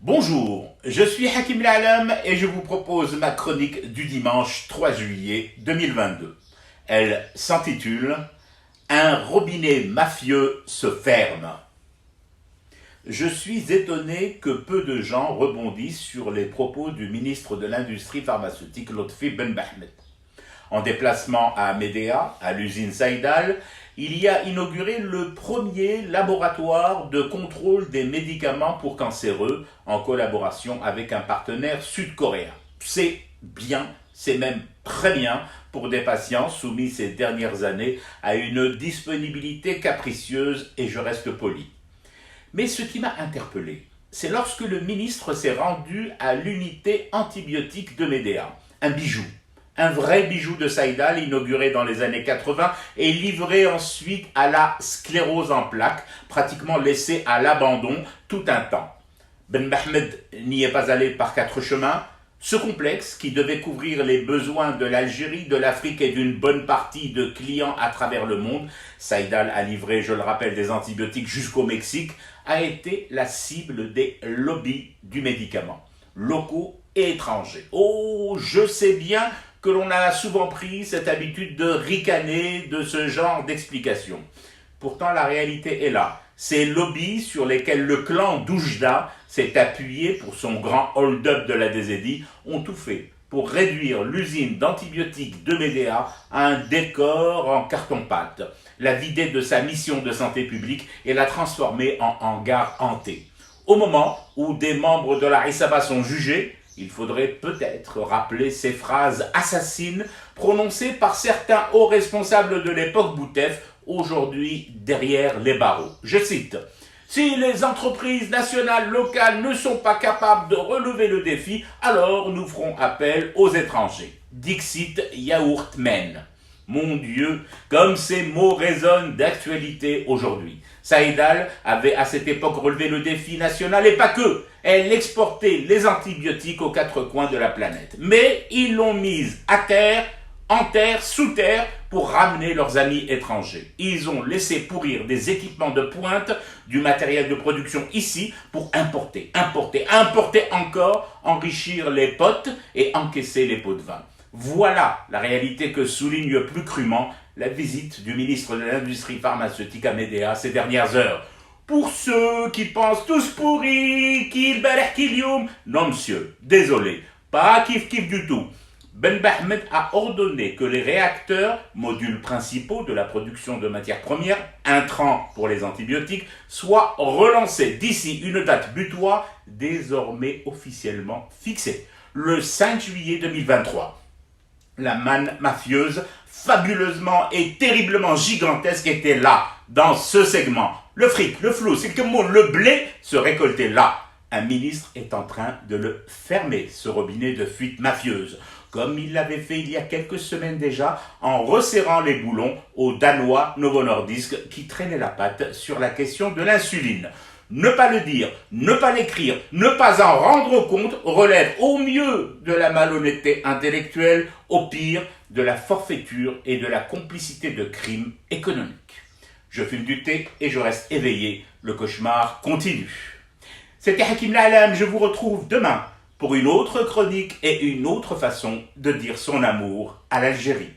Bonjour, je suis Hakim L'Alam et je vous propose ma chronique du dimanche 3 juillet 2022. Elle s'intitule « Un robinet mafieux se ferme ». Je suis étonné que peu de gens rebondissent sur les propos du ministre de l'Industrie pharmaceutique Lotfi Ben Bahmed. En déplacement à Médéa, à l'usine Saïdal, il y a inauguré le premier laboratoire de contrôle des médicaments pour cancéreux en collaboration avec un partenaire sud-coréen. C'est bien, c'est même très bien pour des patients soumis ces dernières années à une disponibilité capricieuse et je reste poli. Mais ce qui m'a interpellé, c'est lorsque le ministre s'est rendu à l'unité antibiotique de Médéa, un bijou. Un vrai bijou de Saïdal inauguré dans les années 80 et livré ensuite à la sclérose en plaques, pratiquement laissé à l'abandon tout un temps. Ben Bahmed n'y est pas allé par quatre chemins. Ce complexe, qui devait couvrir les besoins de l'Algérie, de l'Afrique et d'une bonne partie de clients à travers le monde, Saïdal a livré, je le rappelle, des antibiotiques jusqu'au Mexique, a été la cible des lobbies du médicament, locaux et étrangers. Oh, je sais bien que l'on a souvent pris cette habitude de ricaner de ce genre d'explications. Pourtant, la réalité est là. Ces lobbies sur lesquels le clan d'Oujda s'est appuyé pour son grand hold-up de la DZI ont tout fait pour réduire l'usine d'antibiotiques de Médéa à un décor en carton-pâte, la vider de sa mission de santé publique et la transformer en hangar hanté. Au moment où des membres de la Issaba sont jugés, il faudrait peut-être rappeler ces phrases assassines prononcées par certains hauts responsables de l'époque Boutef, aujourd'hui derrière les barreaux. Je cite « Si les entreprises nationales locales ne sont pas capables de relever le défi, alors nous ferons appel aux étrangers. » Dixit Yaourtmen. Mon Dieu, comme ces mots résonnent d'actualité aujourd'hui. Saïdal avait à cette époque relevé le défi national et pas que. Elle exportait les antibiotiques aux quatre coins de la planète. Mais ils l'ont mise à terre, en terre, sous terre, pour ramener leurs amis étrangers. Ils ont laissé pourrir des équipements de pointe, du matériel de production ici, pour importer encore, enrichir les potes et encaisser les pots de vin. Voilà la réalité que souligne plus crûment la visite du ministre de l'Industrie pharmaceutique à Médéa ces dernières heures. Pour ceux qui pensent tous pourris, qu'il barah qu'il youm, non monsieur, désolé, pas kiff du tout. Ben Bahmed a ordonné que les réacteurs, modules principaux de la production de matières premières, intrants pour les antibiotiques, soient relancés d'ici une date butoir désormais officiellement fixée, le 5 juillet 2023. La manne mafieuse, fabuleusement et terriblement gigantesque, était là, dans ce segment. Le fric, le flou, c'est que le blé se récoltait là. Un ministre est en train de le fermer, ce robinet de fuite mafieuse, comme il l'avait fait il y a quelques semaines déjà, en resserrant les boulons au Danois Novo Nordisk qui traînait la patte sur la question de l'insuline. Ne pas le dire, ne pas l'écrire, ne pas en rendre compte relève au mieux de la malhonnêteté intellectuelle, au pire de la forfaiture et de la complicité de crimes économiques. Je fume du thé et je reste éveillé, le cauchemar continue. C'était Hakim L'Alam, je vous retrouve demain pour une autre chronique et une autre façon de dire son amour à l'Algérie.